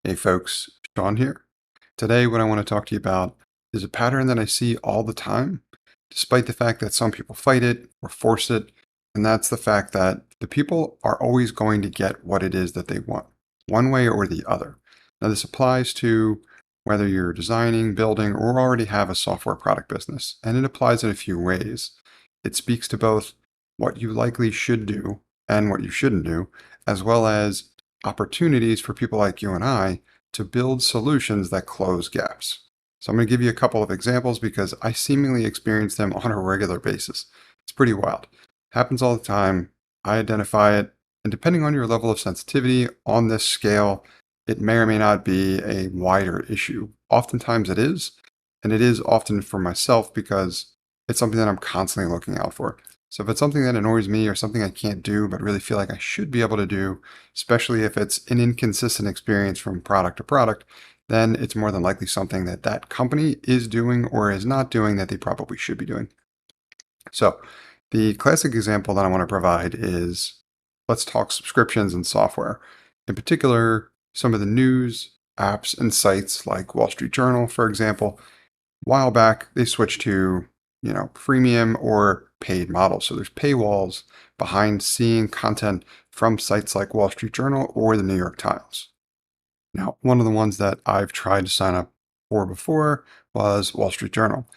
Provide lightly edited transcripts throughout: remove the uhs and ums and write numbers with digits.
Hey folks, Sean here. Today, what I want to talk to you about is a pattern that I see all the time, despite the fact that some people fight it or force it. And that's the fact that the people are always going to get what it is that they want, one way or the other. Now, this applies to whether you're designing, building, or already have a software product business. And it applies in a few ways. It speaks to both what you likely should do and what you shouldn't do, as well as opportunities for people like you and I to build solutions that close gaps. So I'm going to give you a couple of examples because I seemingly experience them on a regular basis. It's pretty wild. Happens all the time. I identify it, and depending on your level of sensitivity on this scale, it may or may not be a wider issue. Oftentimes it is, and it is often for myself because it's something that I'm constantly looking out for. So if it's something that annoys me or something I can't do, but really feel like I should be able to do, especially if it's an inconsistent experience from product to product, then it's more than likely something that that company is doing or is not doing that they probably should be doing. So the classic example that I want to provide is, let's talk subscriptions and software. In particular, some of the news apps and sites like Wall Street Journal, for example. A while back, they switched to freemium or paid models. So there's paywalls behind seeing content from sites like Wall Street Journal or the New York Times. Now, one of the ones that I've tried to sign up for before was Wall Street Journal.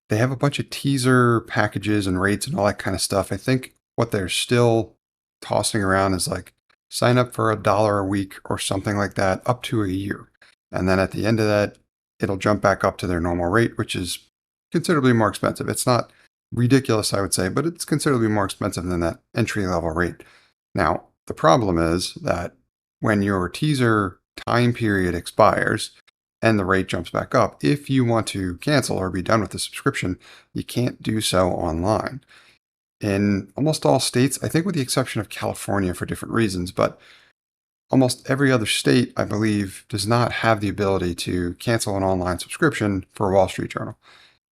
They have a bunch of teaser packages and rates and all that kind of stuff. I think what they're still tossing around is like sign up for $1 a week or something like that up to a year. And then at the end of that, it'll jump back up to their normal rate, which is considerably more expensive. It's not ridiculous, I would say, but it's considerably more expensive than that entry level rate. Now, the problem is that when your teaser time period expires and the rate jumps back up, if you want to cancel or be done with the subscription, you can't do so online. In almost all states, I think with the exception of California for different reasons, but almost every other state, I believe, does not have the ability to cancel an online subscription for Wall Street Journal.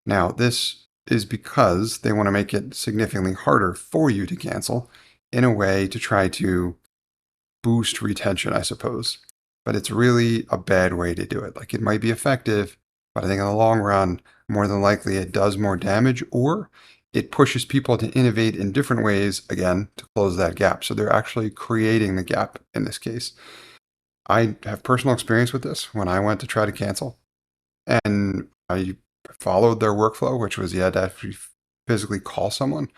Now, this is because they want to make it significantly harder for you to cancel in a way to try to boost retention, I suppose. But it's really a bad way to do it. Like, it might be effective, but I think in the long run, more than likely it does more damage, or it pushes people to innovate in different ways, again, to close that gap. So they're actually creating the gap in this case. I have personal experience with this when I went to try to cancel, and I followed their workflow, which was you had to actually physically call someone.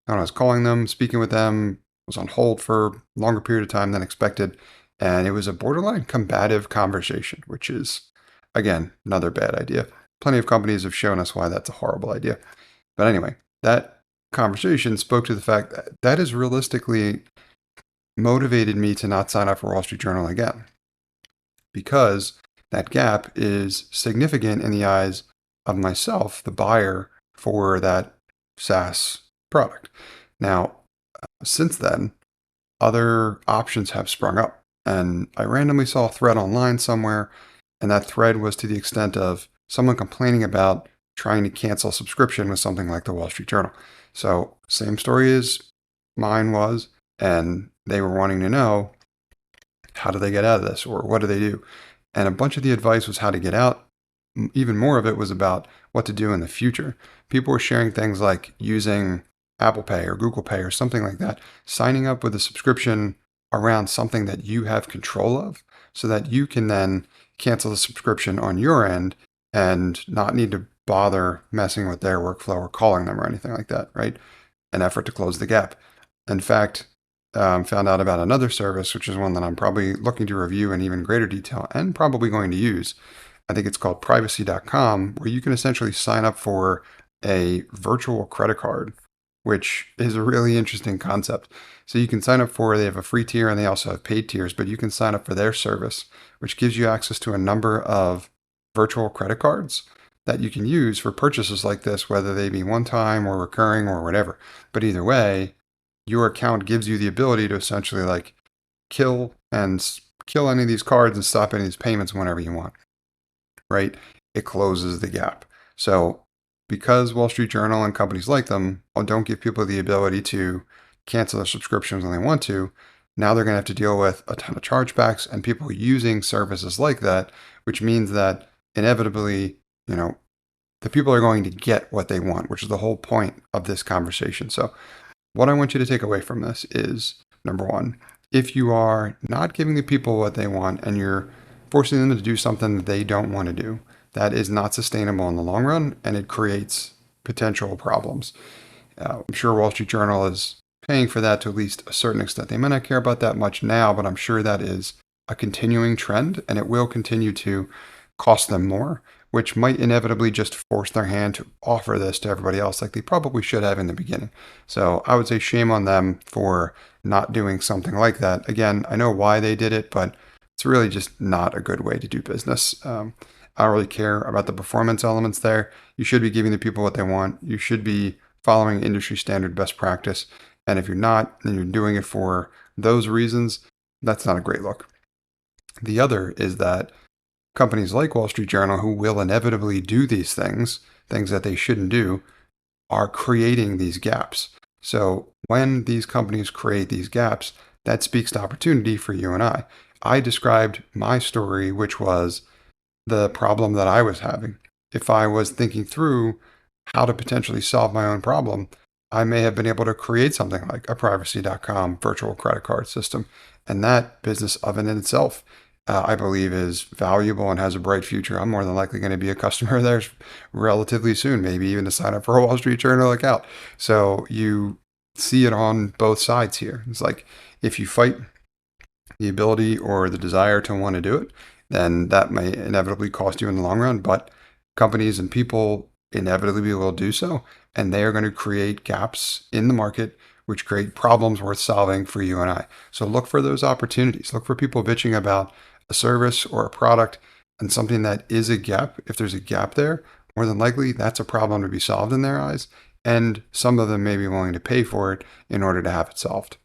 And I was calling them, speaking with them, was on hold for a longer period of time than expected. And it was a borderline combative conversation, which is, again, another bad idea. Plenty of companies have shown us why that's a horrible idea. But anyway, that conversation spoke to the fact that that has realistically motivated me to not sign up for Wall Street Journal again, because that gap is significant in the eyes of myself, the buyer for that SaaS product. Now, since then, other options have sprung up. And I randomly saw a thread online somewhere, and that thread was to the extent of someone complaining about trying to cancel a subscription with something like the Wall Street Journal. So, same story as mine was, and they were wanting to know, how do they get out of this, or what do they do? And a bunch of the advice was how to get out. Even more of it was about what to do in the future. People were sharing things like using Apple Pay or Google Pay or something like that, signing up with a subscription around something that you have control of so that you can then cancel the subscription on your end and not need to bother messing with their workflow or calling them or anything like that, right? An effort to close the gap. In fact, found out about another service, which is one that I'm probably looking to review in even greater detail and probably going to use. I think it's called privacy.com, where you can essentially sign up for a virtual credit card, which is a really interesting concept. So you can sign up for, they have a free tier and they also have paid tiers, but you can sign up for their service, which gives you access to a number of virtual credit cards that you can use for purchases like this, whether they be one time or recurring or whatever. But either way, your account gives you the ability to essentially like kill any of these cards and stop any of these payments whenever you want, right? It closes the gap. So because Wall Street Journal and companies like them don't give people the ability to cancel their subscriptions when they want to, Now they're going to have to deal with a ton of chargebacks and people using services like that, which means that inevitably, you know, the people are going to get what they want, which is the whole point of this conversation. So, what I want you to take away from this is number one, if you are not giving the people what they want and you're forcing them to do something that they don't want to do, that is not sustainable in the long run and it creates potential problems. I'm sure Wall Street Journal is paying for that to at least a certain extent. They might not care about that much now, but I'm sure that is a continuing trend and it will continue to cost them more, which might inevitably just force their hand to offer this to everybody else like they probably should have in the beginning. So I would say shame on them for not doing something like that. Again, I know why they did it, but it's really just not a good way to do business. I don't really care about the performance elements there. You should be giving the people what they want. You should be following industry standard best practice. And if you're not, and you're doing it for those reasons, that's not a great look. The other is that companies like Wall Street Journal, who will inevitably do these things that they shouldn't do, are creating these gaps. So when these companies create these gaps, that speaks to opportunity for you and I. I described my story, which was the problem that I was having. If I was thinking through how to potentially solve my own problem, I may have been able to create something like a privacy.com virtual credit card system. And that business of it in itself, I believe is valuable and has a bright future. I'm more than likely going to be a customer of theirs relatively soon, maybe even to sign up for a Wall Street Journal account. So you see it on both sides here. It's like if you fight the ability or the desire to want to do it, then that may inevitably cost you in the long run. But companies and people inevitably will do so. And they are going to create gaps in the market, which create problems worth solving for you and I. So look for those opportunities. Look for people bitching about a service or a product and something that is a gap. If there's a gap there, more than likely that's a problem to be solved in their eyes. And some of them may be willing to pay for it in order to have it solved.